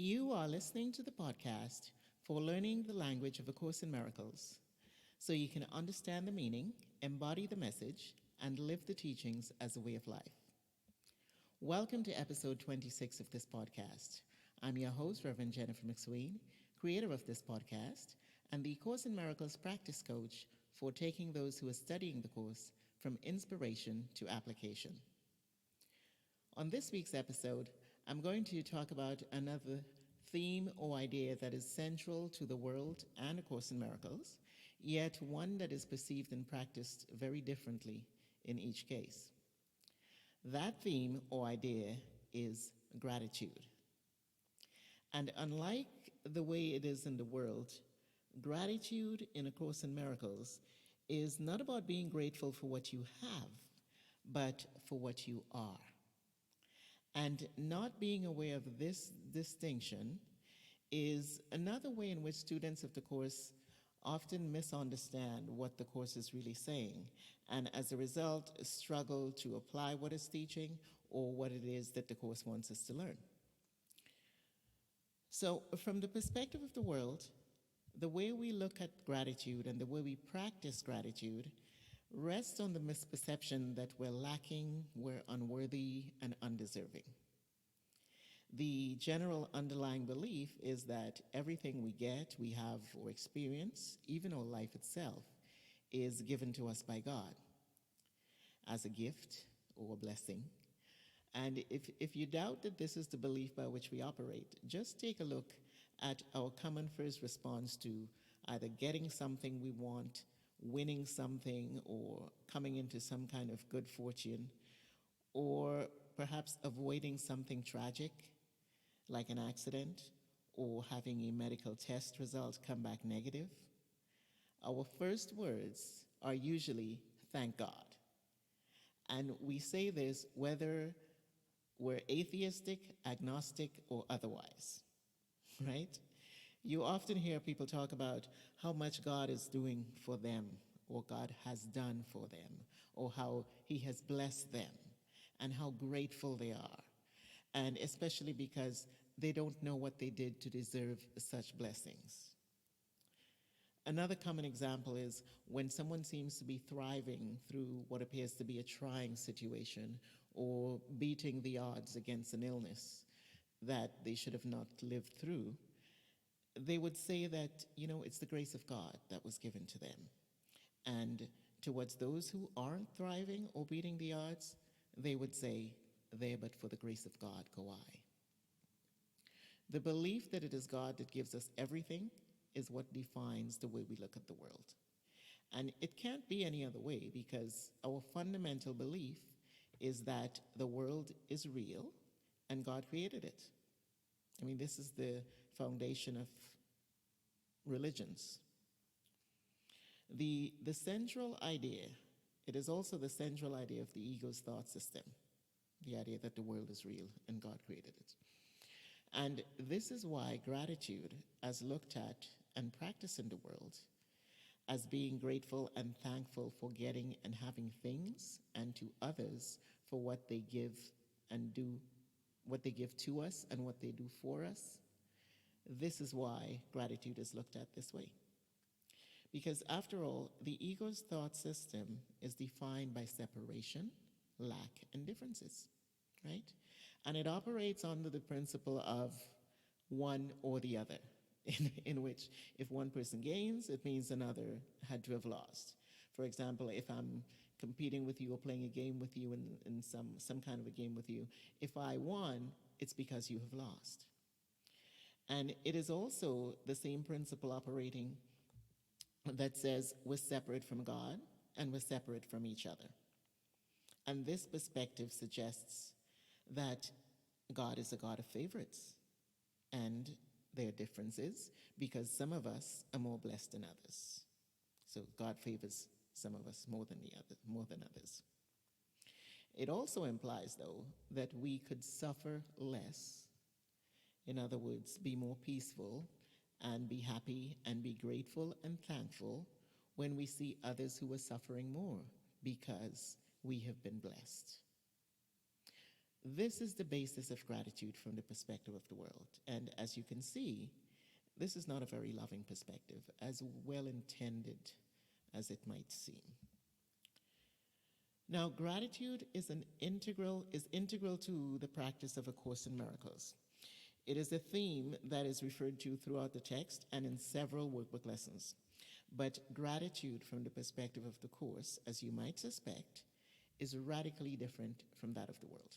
You are listening to the podcast for learning the language of A Course in Miracles so you can understand the meaning, embody the message, and live the teachings as a way of life. Welcome to episode 26 of this podcast. I'm your host, Reverend Jennifer McSween, creator of this podcast, and the Course in Miracles practice coach for taking those who are studying the course from inspiration to application. On this week's episode, I'm going to talk about another theme or idea that is central to the world and A Course in Miracles, yet one that is perceived and practiced very differently in each case. That theme or idea is gratitude. And unlike the way it is in the world, gratitude in A Course in Miracles is not about being grateful for what you have, but for what you are. And not being aware of this distinction is another way in which students of the course often misunderstand what the course is really saying, and as a result, struggle to apply what it's teaching or what it is that the course wants us to learn. So, from the perspective of the world, the way we look at gratitude and the way we practice gratitude rests on the misperception that we're lacking, we're unworthy, and undeserving. The general underlying belief is that everything we get, we have, or experience, even our life itself, is given to us by God as a gift or a blessing. And if you doubt that this is the belief by which we operate, just take a look at our common first response to either getting something we want, winning something, or coming into some kind of good fortune, or perhaps avoiding something tragic like an accident or having a medical test result come back negative. Our first words are usually, "Thank God." And we say this whether we're atheistic, agnostic, or otherwise, right? You often hear people talk about how much God is doing for them, or God has done for them, or how He has blessed them, and how grateful they are. And especially because they don't know what they did to deserve such blessings. Another common example is when someone seems to be thriving through what appears to be a trying situation, or beating the odds against an illness that they should have not lived through. They would say that, it's the grace of God that was given to them. And towards those who aren't thriving or beating the odds, they would say, "There but for the grace of God go I." The belief that it is God that gives us everything is what defines the way we look at the world. And it can't be any other way, because our fundamental belief is that the world is real and God created it. This is the foundation of religions. The central idea, it is also the central idea of the ego's thought system, the idea that the world is real and God created it. And this is why gratitude, as looked at and practiced in the world, as being grateful and thankful for getting and having things, and to others for what they give and do, what they give to us and what they do for us, this is why gratitude is looked at this way. Because after all, the ego's thought system is defined by separation, lack, and differences, right? And it operates under the principle of one or the other, in which if one person gains, it means another had to have lost. For example, if I'm competing with you or playing a game with you in some kind of a game with you, if I won, it's because you have lost. And it is also the same principle operating that says we're separate from God and we're separate from each other. And this perspective suggests that God is a God of favorites, and there are differences because some of us are more blessed than others. So God favors some of us more than others. It also implies, though, that we could suffer less. In other words, be more peaceful and be happy and be grateful and thankful when we see others who are suffering more because we have been blessed. This is the basis of gratitude from the perspective of the world. And as you can see, this is not a very loving perspective, as well intended as it might seem. Now, gratitude is integral to the practice of A Course in Miracles. It is a theme that is referred to throughout the text and in several workbook lessons. But gratitude from the perspective of the Course, as you might suspect, is radically different from that of the world.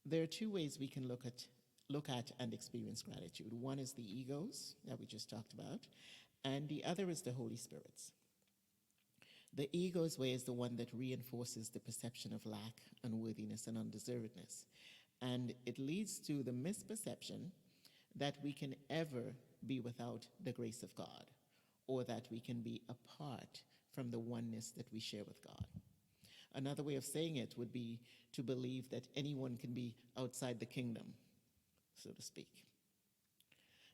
There are two ways we can look at and experience gratitude. One is the egos that we just talked about, and the other is the Holy Spirit's. The ego's way is the one that reinforces the perception of lack, unworthiness, and undeservedness. And it leads to the misperception that we can ever be without the grace of God, or that we can be apart from the oneness that we share with God. Another way of saying it would be to believe that anyone can be outside the kingdom, so to speak.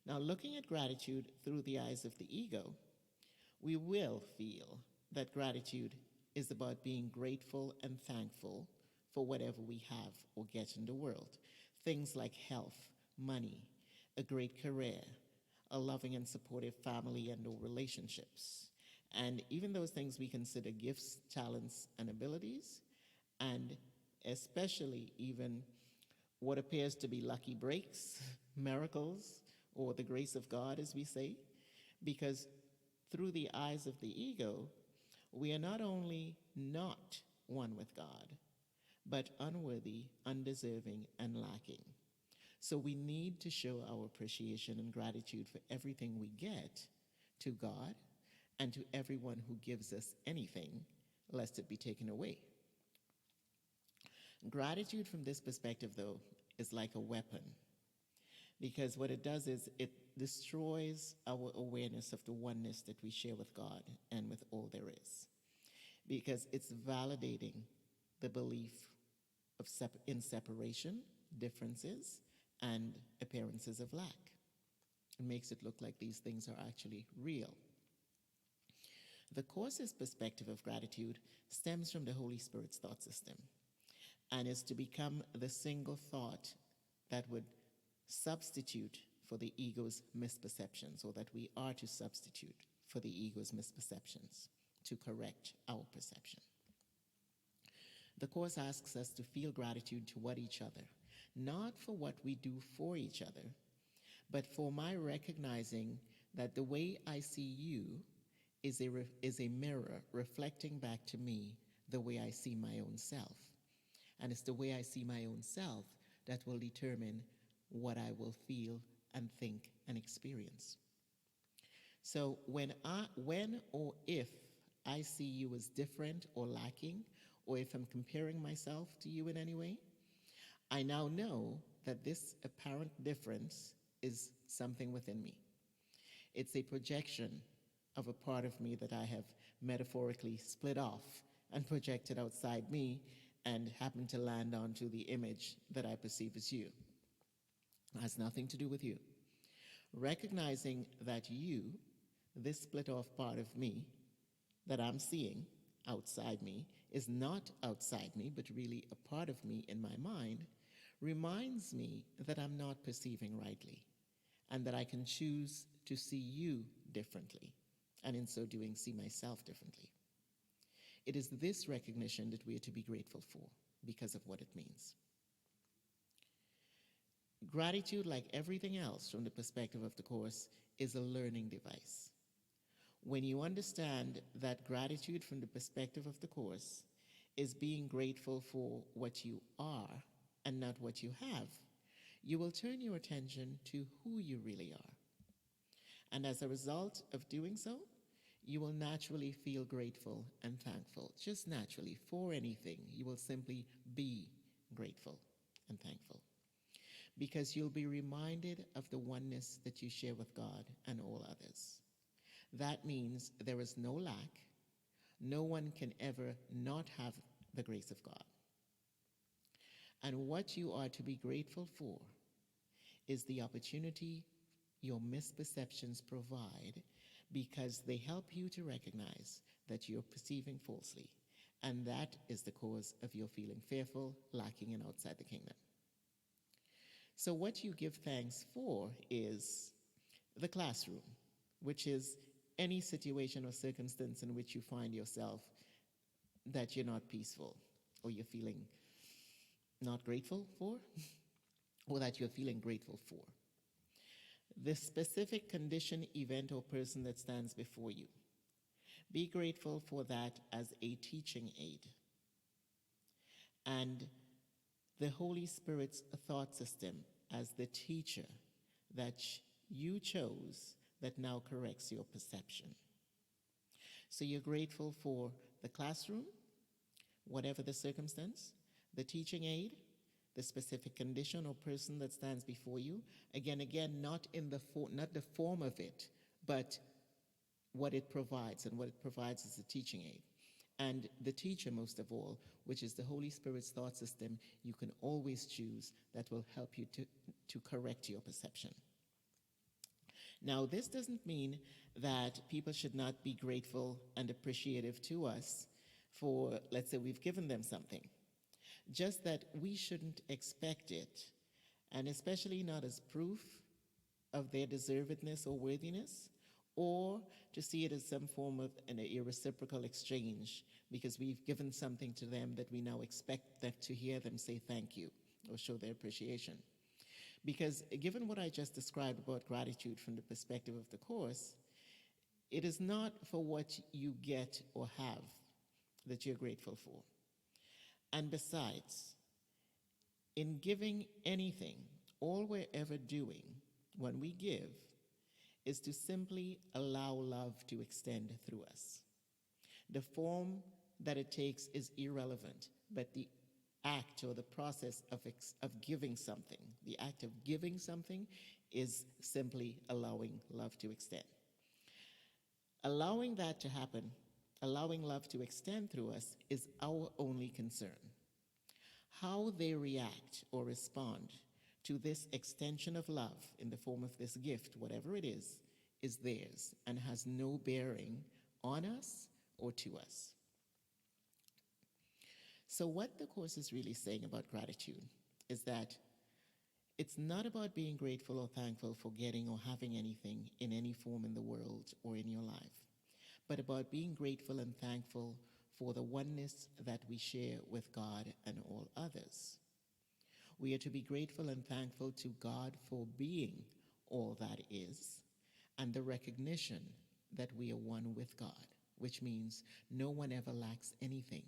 Now, looking at gratitude through the eyes of the ego, we will feel that gratitude is about being grateful and thankful for whatever we have or get in the world. Things like health, money, a great career, a loving and supportive family and or relationships. And even those things we consider gifts, talents, and abilities, and especially even what appears to be lucky breaks, miracles, or the grace of God, as we say, because through the eyes of the ego, we are not only not one with God, but unworthy, undeserving, and lacking. So we need to show our appreciation and gratitude for everything we get to God and to everyone who gives us anything, lest it be taken away. Gratitude from this perspective, though, is like a weapon, because what it does is it destroys our awareness of the oneness that we share with God and with all there is, because it's validating the belief of in separation, differences, and appearances of lack. It makes it look like these things are actually real. The Course's perspective of gratitude stems from the Holy Spirit's thought system and is to become the single thought that would substitute for the ego's misperceptions, or that we are to substitute for the ego's misperceptions to correct our perception. The Course asks us to feel gratitude toward each other, not for what we do for each other, but for my recognizing that the way I see you is a mirror reflecting back to me the way I see my own self. And it's the way I see my own self that will determine what I will feel and think and experience. So when or if I see you as different or lacking, or if I'm comparing myself to you in any way, I now know that this apparent difference is something within me. It's a projection of a part of me that I have metaphorically split off and projected outside me and happened to land onto the image that I perceive as you. It has nothing to do with you. Recognizing that you, this split off part of me that I'm seeing outside me, is not outside me, but really a part of me in my mind, reminds me that I'm not perceiving rightly and that I can choose to see you differently, and in so doing, see myself differently. It is this recognition that we are to be grateful for because of what it means. Gratitude, like everything else from the perspective of the Course, is a learning device. When you understand that gratitude from the perspective of the Course is being grateful for what you are and not what you have, you will turn your attention to who you really are. And as a result of doing so, you will naturally feel grateful and thankful, just naturally, for anything. You will simply be grateful and thankful, because you'll be reminded of the oneness that you share with God and all others. That means there is no lack. No one can ever not have the grace of God. And what you are to be grateful for is the opportunity your misperceptions provide, because they help you to recognize that you're perceiving falsely and that is the cause of your feeling fearful, lacking, and outside the kingdom. So, what you give thanks for is the classroom, which is any situation or circumstance in which you find yourself that you're not peaceful or you're feeling not grateful for, or that you're feeling grateful for. The specific condition, event, or person that stands before you. Be grateful for that as a teaching aid. And the Holy Spirit's thought system as the teacher that you chose that now corrects your perception. So you're grateful for the classroom, whatever the circumstance, the teaching aid, the specific condition or person that stands before you. Again, not the form of it, but what it provides, and what it provides is a teaching aid. And the teacher, most of all, which is the Holy Spirit's thought system, you can always choose that will help you to correct your perception. Now, this doesn't mean that people should not be grateful and appreciative to us for, let's say, we've given them something. Just that we shouldn't expect it, and especially not as proof of their deservedness or worthiness, or to see it as some form of a reciprocal exchange because we've given something to them that we now expect to hear them say thank you or show their appreciation. Because given what I just described about gratitude from the perspective of the Course, it is not for what you get or have that you're grateful for. And besides, in giving anything, all we're ever doing when we give is to simply allow love to extend through us. The form that it takes is irrelevant, but the act or the process of giving something, the act of giving something is simply allowing love to extend. Allowing that to happen, allowing love to extend through us is our only concern. How they react or respond to this extension of love in the form of this gift, whatever it is theirs and has no bearing on us or to us. So what the Course is really saying about gratitude is that it's not about being grateful or thankful for getting or having anything in any form in the world or in your life, but about being grateful and thankful for the oneness that we share with God and all others. We are to be grateful and thankful to God for being all that is, and the recognition that we are one with God, which means no one ever lacks anything.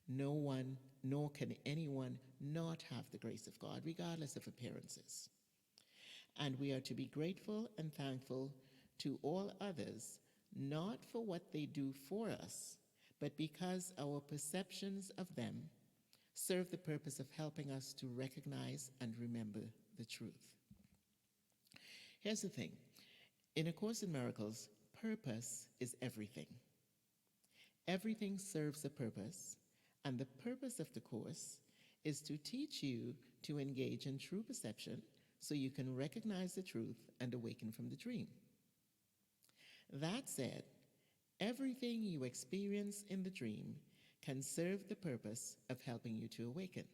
No one, nor can anyone not have the grace of God, regardless of appearances. And we are to be grateful and thankful to all others, not for what they do for us, but because our perceptions of them serve the purpose of helping us to recognize and remember the truth. Here's the thing. In A Course in Miracles, purpose is everything. Everything serves a purpose, and the purpose of the Course is to teach you to engage in true perception so you can recognize the truth and awaken from the dream. That said, everything you experience in the dream can serve the purpose of helping you to awaken.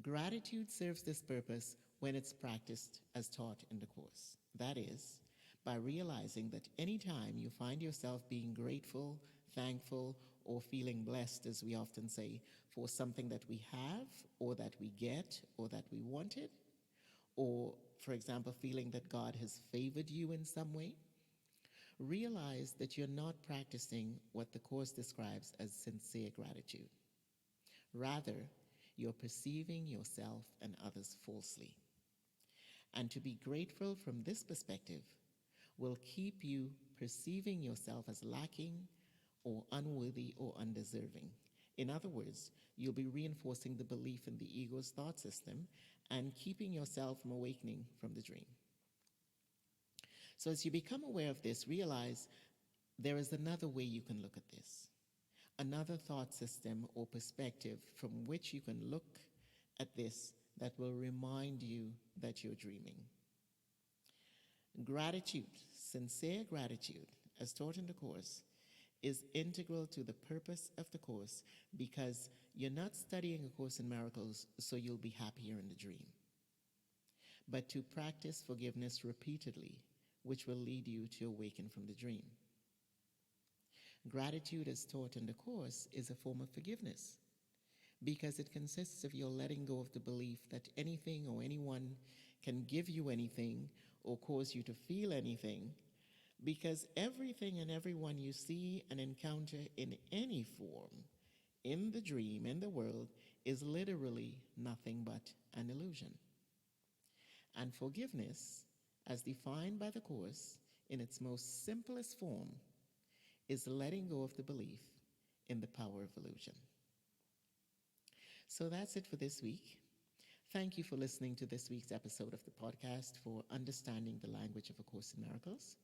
Gratitude serves this purpose when it's practiced as taught in the Course. That is, by realizing that any time you find yourself being grateful, thankful, or feeling blessed, as we often say, for something that we have, or that we get, or that we wanted, or, for example, feeling that God has favored you in some way, realize that you're not practicing what the Course describes as sincere gratitude. Rather, you're perceiving yourself and others falsely. And to be grateful from this perspective will keep you perceiving yourself as lacking or unworthy or undeserving. In other words, you'll be reinforcing the belief in the ego's thought system and keeping yourself from awakening from the dream. So as you become aware of this, realize there is another way you can look at this, another thought system or perspective from which you can look at this that will remind you that you're dreaming. Gratitude, sincere gratitude, as taught in the Course, is integral to the purpose of the course because you're not studying A Course in Miracles so you'll be happier in the dream, but to practice forgiveness repeatedly, which will lead you to awaken from the dream. Gratitude, as taught in the Course, is a form of forgiveness because it consists of your letting go of the belief that anything or anyone can give you anything or cause you to feel anything, because everything and everyone you see and encounter in any form, in the dream, in the world, is literally nothing but an illusion. And forgiveness, as defined by the Course in its most simplest form, is letting go of the belief in the power of illusion. So that's it for this week. Thank you for listening to this week's episode of the podcast for Understanding the Language of A Course in Miracles.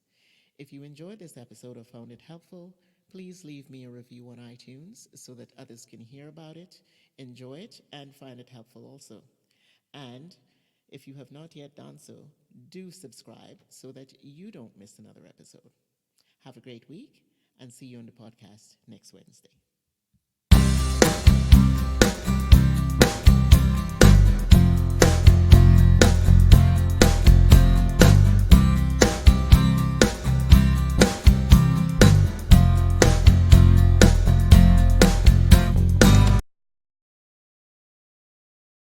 If you enjoyed this episode or found it helpful, please leave me a review on iTunes so that others can hear about it, enjoy it, and find it helpful also. And if you have not yet done so, do subscribe so that you don't miss another episode. Have a great week and see you on the podcast next Wednesday.